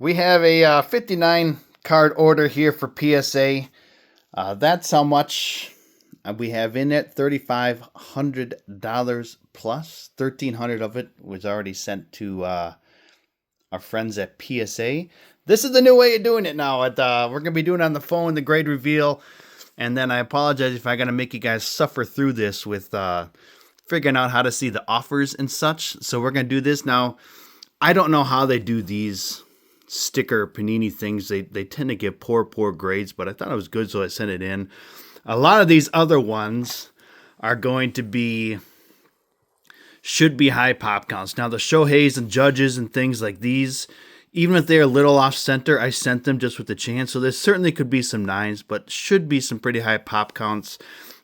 We have a 59 card order here for PSA. That's how much we have in it. $3,500 plus. 1,300 of it was already sent to our friends at PSA. This is the new way of doing it now. We're going to be doing it on the phone, the grade reveal. And then I apologize if I got to make you guys suffer through this with figuring out how to see the offers and such. So we're going to do this now. I don't know how they do these sticker panini things. They tend to get poor grades, but I thought it was good, so I sent it in. A lot of these other ones are going to be, should be high pop counts. Now the Shoheis and Judges and things like these, even if they're a little off center, I sent them just with the chance. So there certainly could be some 9s, but should be some pretty high pop counts.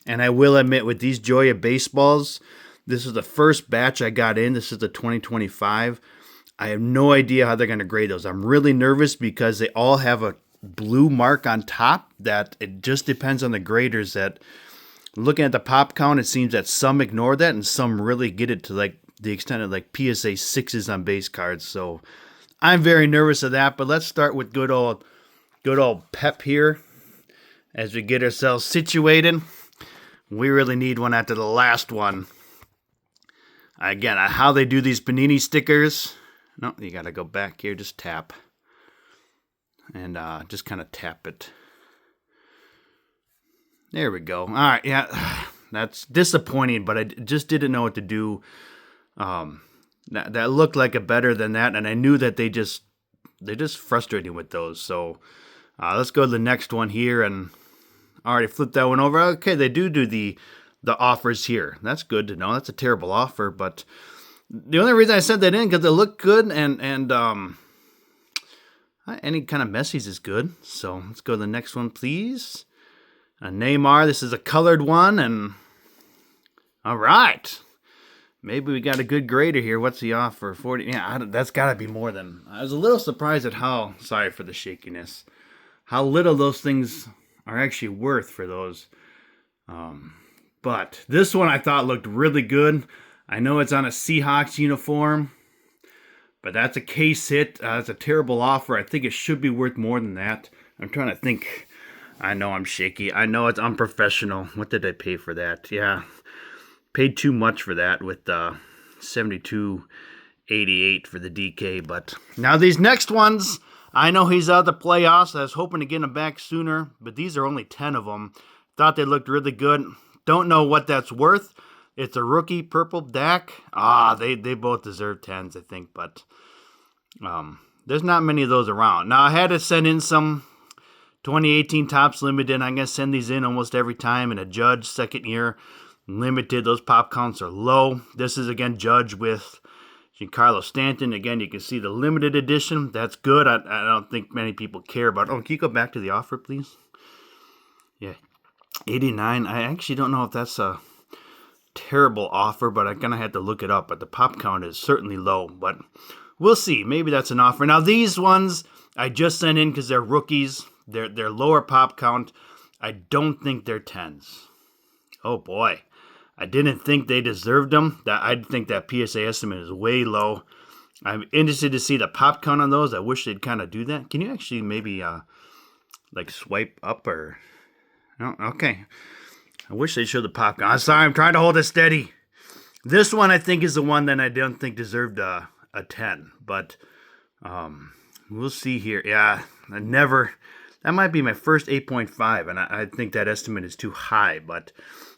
And I will admit, with these Joya baseballs, this is the first batch I got in. This is the 2025. I have no idea how they're going to grade those. I'm really nervous because they all have a blue mark on top that it just depends on the graders. That looking at the pop count, it seems that some ignore that and some really get it to like the extent of like PSA 6s on base cards. So I'm very nervous of that, but let's start with good old Pep here as we get ourselves situated. We really need one after the last one. Again, how they do these panini stickers. No, you got to go back here, just tap. And just kind of tap it. There we go. All right, yeah, that's disappointing, but I just didn't know what to do. That looked like a better than that, and I knew that they just frustrating with those. So let's go to the next one here, and I already flipped that one over. Okay, they do the offers here. That's good to know. That's a terrible offer, but the only reason I sent that in because they look good, and any kind of messies is good. So let's go to the next one, please. Neymar. This is a colored one, and all right. Maybe we got a good grader here. What's the offer? 40. Yeah, that's got to be more than. I was a little surprised at how. Sorry for the shakiness. How little those things are actually worth for those. But this one I thought looked really good. I know it's on a Seahawks uniform, but that's a case hit. It's a terrible offer. I think it should be worth more than that. I'm trying to think. I know I'm shaky. I know it's unprofessional. What did I pay for that? Yeah, paid too much for that with $72.88 for the DK. But now these next ones, I know he's out of the playoffs. I was hoping to get him back sooner, but these are only 10 of them. Thought they looked really good. Don't know what that's worth. It's a rookie, purple Dak. They both deserve 10s, I think, but there's not many of those around. Now, I had to send in some 2018 Topps Limited. I'm going to send these in almost every time. And a Judge, second year, limited. Those pop counts are low. This is, again, Judge with Giancarlo Stanton. Again, you can see the limited edition. That's good. I don't think many people care about. Oh, can you go back to the offer, please? Yeah, 89. I actually don't know if that's a terrible offer, but I'm gonna have to look it up. But the pop count is certainly low, but we'll see. Maybe that's an offer. Now these ones I just sent in because they're rookies. They're lower pop count. I don't think they're 10s. Oh boy, I didn't think they deserved them. I think that PSA estimate is way low. I'm interested to see the pop count on those. I wish they'd kind of do that. Can you actually maybe like swipe up or no? Okay. I wish they showed the pop count. I'm sorry, I'm trying to hold it steady. This one I think is the one that I don't think deserved a 10. But we'll see here. Yeah, that might be my first 8.5, and I think that estimate is too high. But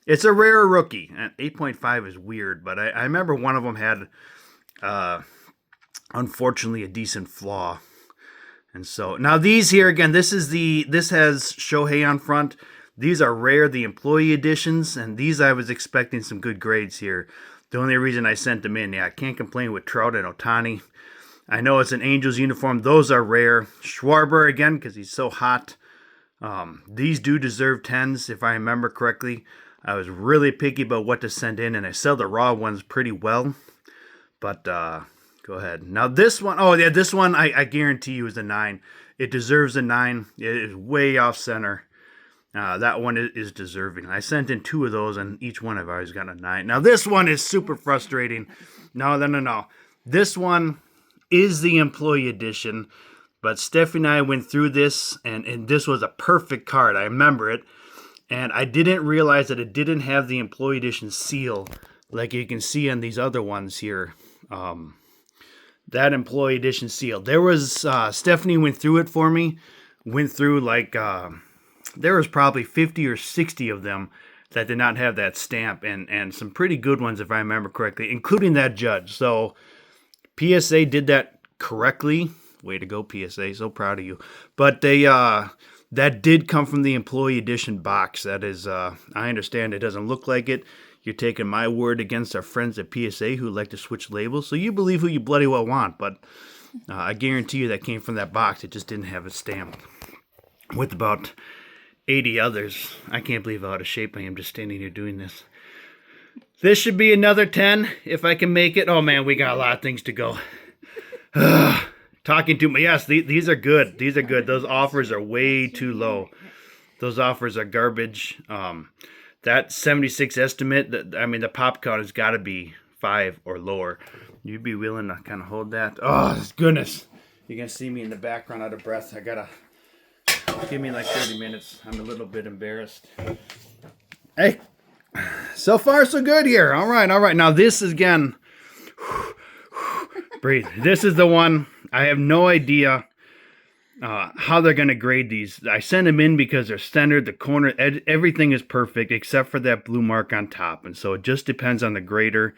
it's a rare rookie. 8.5 is weird, but I remember one of them had, unfortunately, a decent flaw. And so, now these here, again, this has Shohei on front. These are rare, the employee editions, and these I was expecting some good grades here. The only reason I sent them in, I can't complain with Trout and Ohtani. I know it's an Angels uniform. Those are rare. Schwarber, again, because he's so hot. These do deserve 10s, if I remember correctly. I was really picky about what to send in, and I sell the raw ones pretty well. But go ahead. Now this one, this one I guarantee you is a 9. It deserves a 9. It is way off center. That one is deserving. I sent in 2 of those, and each one I've always gotten a 9. Now, this one is super frustrating. No. This one is the employee edition. But Stephanie and I went through this, and this was a perfect card. I remember it. And I didn't realize that it didn't have the employee edition seal like you can see on these other ones here. That employee edition seal. There was, Stephanie went through it for me. Went through like, there was probably 50 or 60 of them that did not have that stamp. And some pretty good ones if I remember correctly, including that judge. So PSA did that correctly. Way to go, PSA. So proud of you. But they, that did come from the employee edition box. That is, I understand it doesn't look like it. You're taking my word against our friends at PSA who like to switch labels. So you believe who you bloody well want. But I guarantee you that came from that box. It just didn't have it stamped. With about 80 others. I can't believe how out of shape I am just standing here doing this. This should be another 10 if I can make it. Oh man, we got a lot of things to go. Talking to me. Yes, these are good. These are good. Those offers are way too low. Those offers are garbage. That 76 estimate, the pop count has got to be 5 or lower. You'd be willing to kind of hold that? Oh, goodness. You're going to see me in the background out of breath. I got to give me like 30 minutes. I'm a little bit embarrassed. Hey, so far so good here. All right. Now this is, again, breathe. This is the one. I have no idea how they're going to grade these. I sent them in because they're centered, the corner, everything is perfect except for that blue mark on top. And so it just depends on the grader.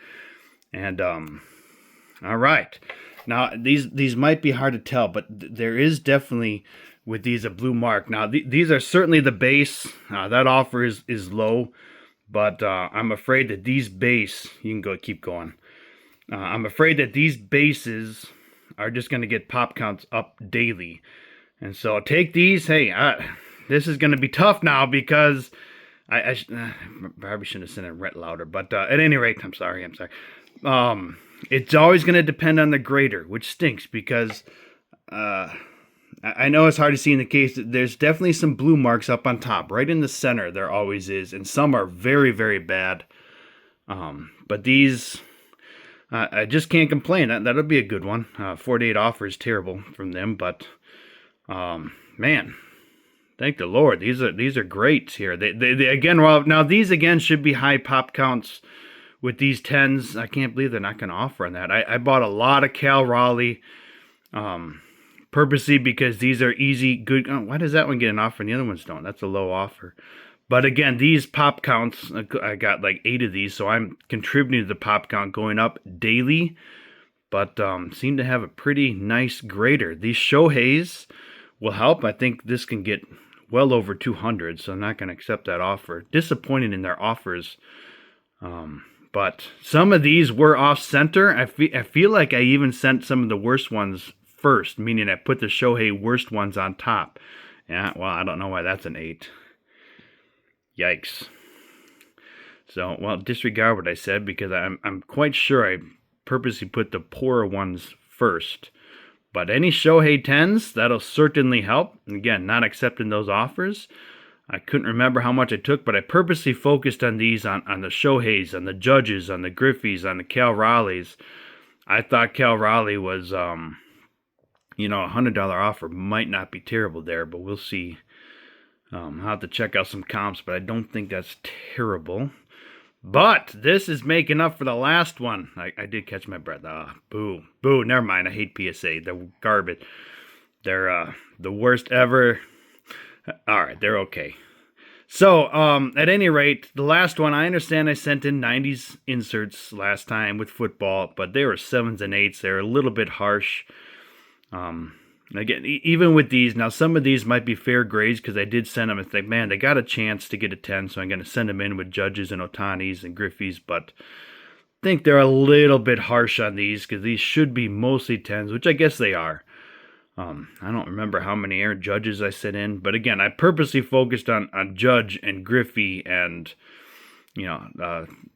And, all right. Now, these might be hard to tell, but there is definitely with these a blue mark. Now, these are certainly the base. That offer is low, but I'm afraid that these base, you can keep going. I'm afraid that these bases are just going to get pop counts up daily. And so take these. Hey, this is going to be tough now because I probably shouldn't have said it louder. But at any rate, I'm sorry. It's always going to depend on the grader, which stinks because I know it's hard to see in the case. There's definitely some blue marks up on top. Right in the center, there always is. And some are very, very bad. But these... I just can't complain. That'll be a good one. 48 offer is terrible from them, but man, thank the Lord. These are great here. They again. Well, now these again should be high pop counts with these 10s. I can't believe they're not going to offer on that. I bought a lot of Cal Raleigh, purposely because these are easy, good. Oh, why does that one get an offer and the other ones don't? That's a low offer. But again, these pop counts, I got like 8 of these, so I'm contributing to the pop count going up daily. But seem to have a pretty nice grader. These Shoheis will help. I think this can get well over 200, so I'm not going to accept that offer. Disappointed in their offers. But some of these were off-center. I feel like I even sent some of the worst ones first, meaning I put the Shohei worst ones on top. Yeah, well, I don't know why that's an 8. Yikes. So, well, disregard what I said because I'm quite sure I purposely put the poorer ones first. But any Shohei 10s, that'll certainly help. And again, not accepting those offers. I couldn't remember how much I took, but I purposely focused on these, on the Shoheis, on the Judges, on the Griffeys, on the Cal Raleighs. I thought Cal Raleigh was, a $100 offer might not be terrible there, but we'll see. I'll have to check out some comps, but I don't think that's terrible. But this is making up for the last one. I did catch my breath. Boo. Never mind. I hate PSA. They're garbage. They're the worst ever. All right, they're okay. So, at any rate, the last one, I understand I sent in 90s inserts last time with football, but they were 7s and 8s. They're a little bit harsh. Again, even with these, now some of these might be fair grades because I did send them and think, man, they got a chance to get a 10, so I'm going to send them in with Judges and Otanis and Griffeys, but I think they're a little bit harsh on these because these should be mostly 10s, which I guess they are. I don't remember how many Aaron Judges I sent in, but again, I purposely focused on Judge and Griffey and,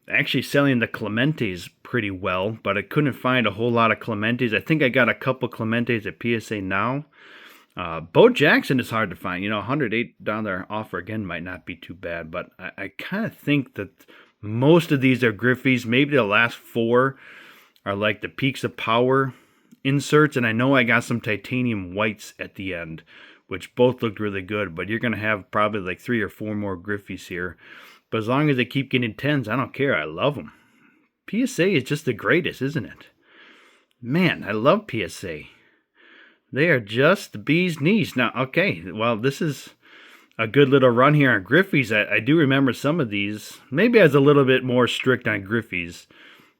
actually selling the Clementes pretty well, but I couldn't find a whole lot of Clementes. I think I got a couple Clementes at PSA now. Bo Jackson is hard to find. $108 offer again might not be too bad, but I kind of think that most of these are Griffeys. Maybe the last 4 are like the Peaks of Power inserts, and I know I got some titanium whites at the end, which both looked really good, but you're going to have probably like 3 or 4 more Griffies here. But as long as they keep getting 10s, I don't care. I love them. PSA is just the greatest, isn't it? Man, I love PSA. They are just the bee's knees. Now, okay, well, this is a good little run here on Griffies. I do remember some of these. Maybe I was a little bit more strict on Griffies.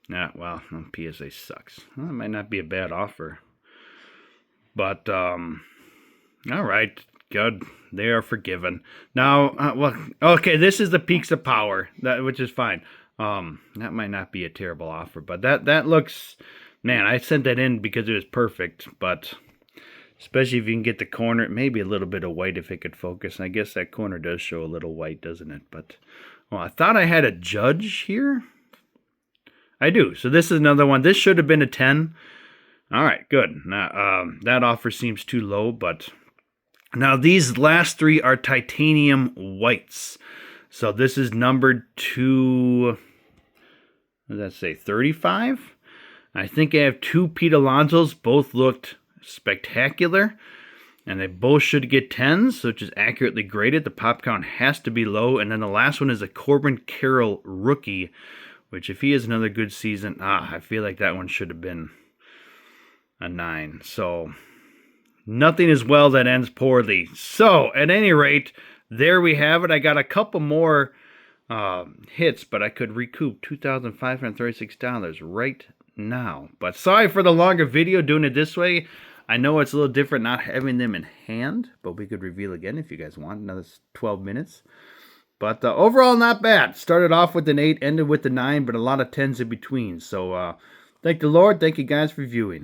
Well, PSA sucks. Well, it might not be a bad offer. But, all right, good. They are forgiven. Now, well, okay, this is the peaks of power, which is fine. That might not be a terrible offer, but that looks, man, I sent that in because it was perfect, but especially if you can get the corner, maybe a little bit of white if it could focus. I guess that corner does show a little white, doesn't it? But, well, I thought I had a judge here. I do. So this is another one. This should have been a 10. All right, good. Now, that offer seems too low, but now these last 3 are titanium whites. So this is numbered to, what does that say, 35? I think I have 2 Pete Alonsos. Both looked spectacular, and they both should get 10s, which is accurately graded. The pop count has to be low. And then the last one is a Corbin Carroll rookie, which if he has another good season, I feel like that one should have been a 9. So nothing as well that ends poorly. So at any rate, there we have it. I got a couple more hits, but I could recoup $2,536 right now. But sorry for the longer video doing it this way. I know it's a little different not having them in hand, but we could reveal again if you guys want. Another 12 minutes. But overall, not bad. Started off with an 8, ended with a 9, but a lot of 10s in between. So thank the Lord. Thank you guys for viewing.